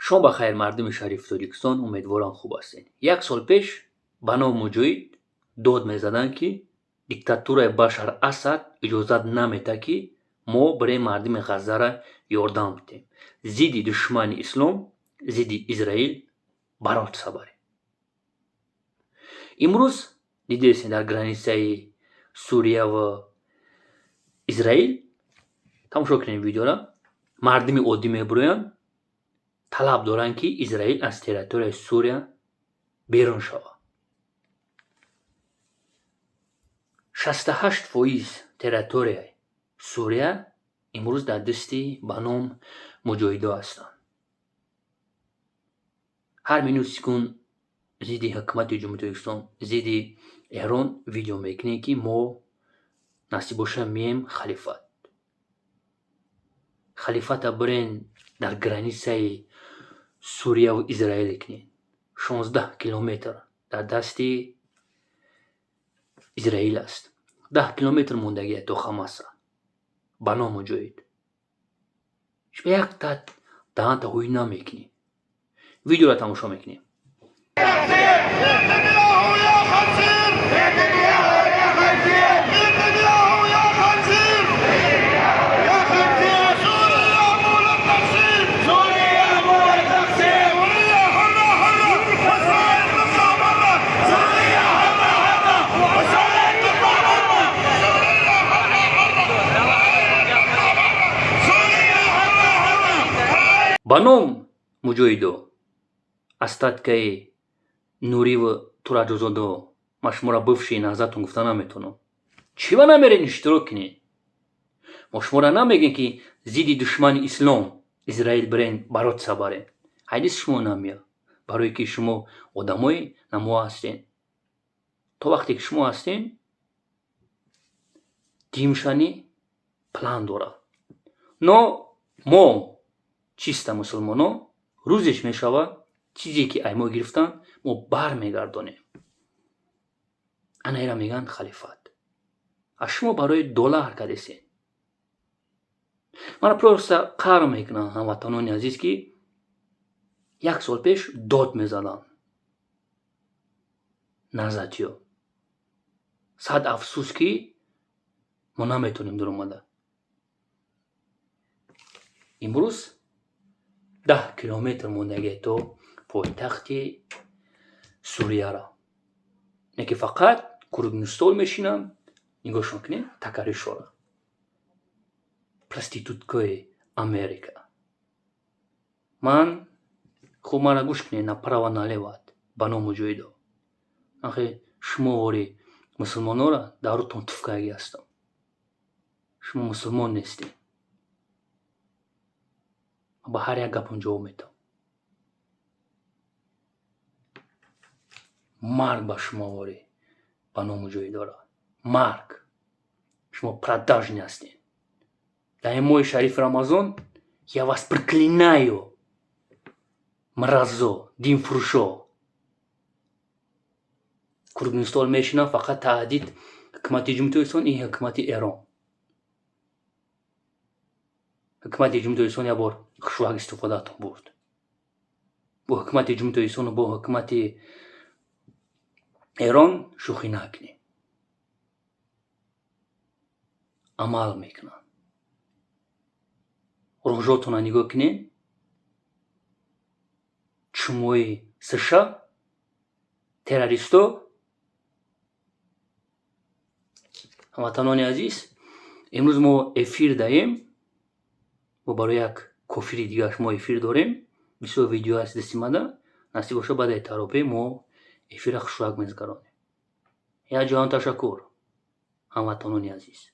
شما بخیر مردم شریف تاجیکستان، امیدوارم خوب هستین. یک سال پیش به نام مجاهد داد میزدن که دیکتاتورای بشار اسد اجازت نمیده که ما برای مردم غزه را یاردم بدیم. ضد دشمن اسلام، ضد اسرائیل برات سباره. امروز دیدین در گرانیسه سوریه و اسرائیل تماشا کنین ویدیو را. مردم عادی میبروین طلب دارن که اسرائیل از تریتوری سوریه بیرون شود. 68% تریتوری سوریه امروز در دستی به نام مجاهدا هستند. هر مینوت سکون ضد حکومت جمهوری اسلامی، ضد ایران ویدیو میکنه که ما نصیب باشه میم خلیفت برین در گرانیسه سوریه و اسرائیل کنین. 16 کیلومتر در دستی اسرائیل است. 10 کیلومتر موندگی تا خماسه به نام مجاهد. شما یک دهان تا هوی نمیکنی. ویدیو را تماشا میکنیم. به نام مجاهدو استاد که نوری و توراجزاده ما شما را بفشین ازتون گفتن نمیتونم. چی با نمیرین اشتراک کنین؟ ما شما را نمیگین که ضد دشمن اسلام اسرائیل برین برات سباره. حدیث شما نمیاد برای که شما آدمای نمو هستین. تا وقتی که شما هستین دیمشانی پلان داره. نه ما چیست مسلمانا روزش میشود چیزی که ایما گرفتن ما بر میگردانیم. اینا میگن خلیفت. شما برای دلار کدیسین. من پروست قرار میکنم هموطنان عزیز که یک سال پیش داد میزدن نزدیو. صد افسوس که ما نمیتونیم در اومده. امروز 10 کیلومتر موندگی تو پایتخت سوریه را. نه که فقط کورگنستول میشینم نگاهشون کنین تکاری شورا. پلاستیتوتکای امریکا. من خوب مرا گوش کنین نپرا و نالیواد به نام مجاهدو. آخه شما واری مسلمان را دارتون تفکایی هستم. شما مسلمان نیستین. با هر یک گپون جواب میدم. مرگ با شما واری به نام مجاهدا را. مرگ. شما продажні هستین. Для мой шариф Рамазан я вас проклинаю. Мразо, динфрушо. Курдистон میشینم فقط تهدید حکومت جمهوری اسلامی این حکومت ایران. حکومت جمهوری اسلامی یه بار خشوع استفاده تون برد. با حکومت جمهوری اسلامی با حکومت ایران شوخی نکنی. عمل میکنن. روزاتون نگاه کنین. چموی سشا تروریستو هموطنان عزیز امروز ما افیر داریم و برای یک کافری دیگه ما افیر داریم. بسیار ویدیو هست دستی مده نصیب باشه بعد تراپی ما افیر خشوک میزگرانیم. یا جهان تشکر هموطنان عزیز.